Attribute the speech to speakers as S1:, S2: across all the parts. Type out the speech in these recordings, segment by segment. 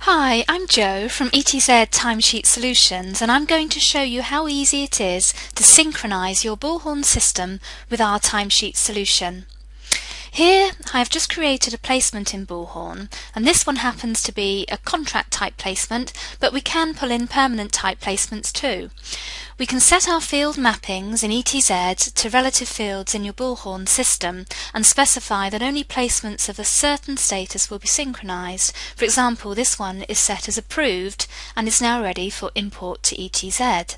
S1: Hi, I'm Jo from ETZ Timesheet Solutions, and I'm going to show you how easy it is to synchronize your Bullhorn system with our timesheet solution. Here I have just created a placement in Bullhorn, and this one happens to be a contract type placement, but we can pull in permanent type placements too. We can set our field mappings in ETZ to relative fields in your Bullhorn system and specify that only placements of a certain status will be synchronized. For example, this one is set as approved and is now ready for import to ETZ.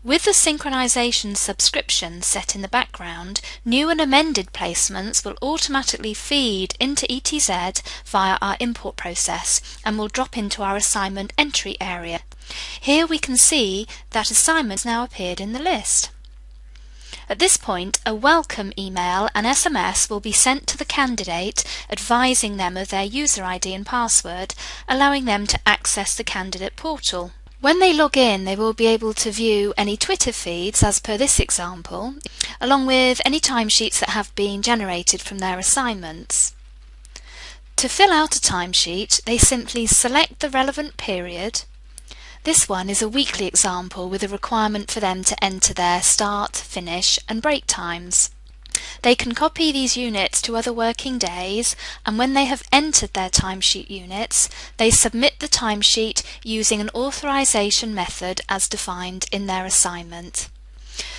S1: With the synchronization subscription set in the background, new and amended placements will automatically feed into ETZ via our import process and will drop into our assignment entry area. Here we can see that assignments now appeared in the list. At this point, a welcome email and SMS will be sent to the candidate advising them of their user ID and password, allowing them to access the candidate portal. When they log in, they will be able to view any Twitter feeds, as per this example, along with any timesheets that have been generated from their assignments. To fill out a timesheet, they simply select the relevant period. This one is a weekly example with a requirement for them to enter their start, finish and break times. They can copy these units to other working days, and when they have entered their timesheet units, they submit the timesheet using an authorization method as defined in their assignment.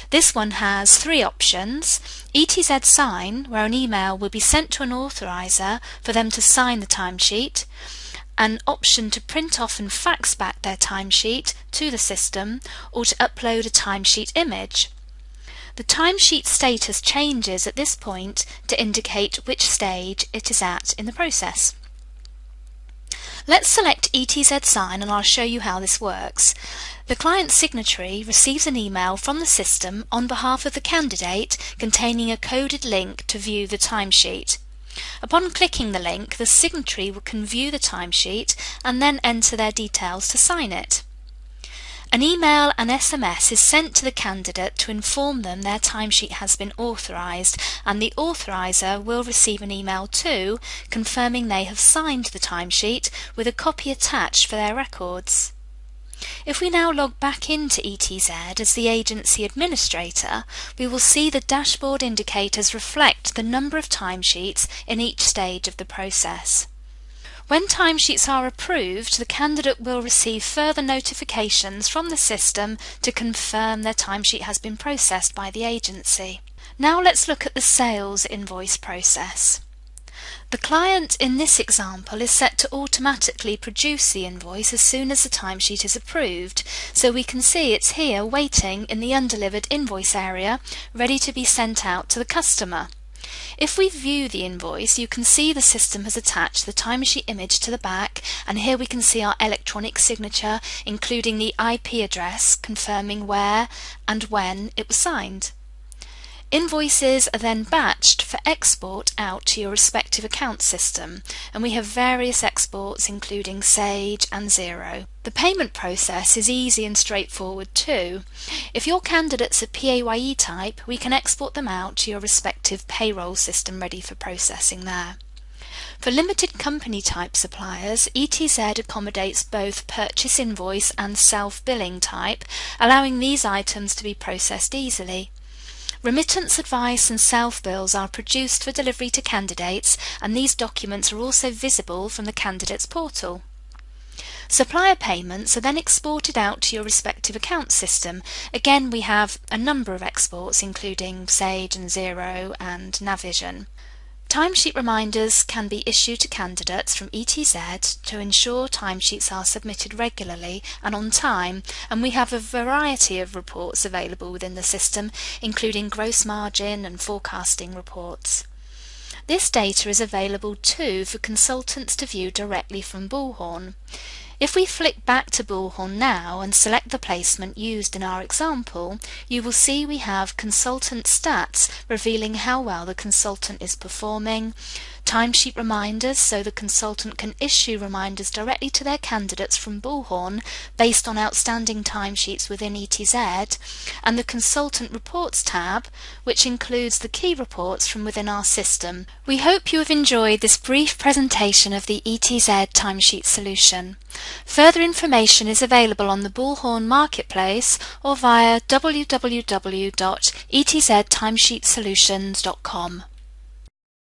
S1: This one has three options: ETZ sign, where an email will be sent to an authorizer for them to sign the timesheet, an option to print off and fax back their timesheet to the system, or to upload a timesheet image. The timesheet status changes at this point to indicate which stage it is at in the process. Let's select ETZ sign and I'll show you how this works. The client signatory receives an email from the system on behalf of the candidate containing a coded link to view the timesheet. Upon clicking the link, the signatory can view the timesheet and then enter their details to sign it. An email and SMS is sent to the candidate to inform them their timesheet has been authorized, and the authorizer will receive an email too, confirming they have signed the timesheet with a copy attached for their records. If we now log back into ETZ as the agency administrator, we will see the dashboard indicators reflect the number of timesheets in each stage of the process. When timesheets are approved, the candidate will receive further notifications from the system to confirm their timesheet has been processed by the agency. Now let's look at the sales invoice process. The client in this example is set to automatically produce the invoice as soon as the timesheet is approved, so we can see it's here waiting in the undelivered invoice area, ready to be sent out to the customer. If we view the invoice, you can see the system has attached the timesheet image to the back, and here we can see our electronic signature, including the IP address confirming where and when it was signed. Invoices are then batched for export out to your respective account system, and we have various exports including Sage and Xero. The payment process is easy and straightforward too. If your candidates are PAYE type, we can export them out to your respective payroll system ready for processing there. For limited company type suppliers, ETZ accommodates both purchase invoice and self-billing type, allowing these items to be processed easily. Remittance advice and self-bills are produced for delivery to candidates, and these documents are also visible from the candidate's portal. Supplier payments are then exported out to your respective account system. Again, we have a number of exports including Sage and Xero and Navision. Timesheet reminders can be issued to candidates from ETZ to ensure timesheets are submitted regularly and on time, and we have a variety of reports available within the system, including gross margin and forecasting reports. This data is available too for consultants to view directly from Bullhorn. If we flick back to Bullhorn now and select the placement used in our example, you will see we have consultant stats revealing how well the consultant is performing, timesheet reminders, so the consultant can issue reminders directly to their candidates from Bullhorn based on outstanding timesheets within ETZ, and the Consultant Reports tab, which includes the key reports from within our system. We hope you have enjoyed this brief presentation of the ETZ timesheet solution. Further information is available on the Bullhorn Marketplace or via www.etztimesheetsolutions.com.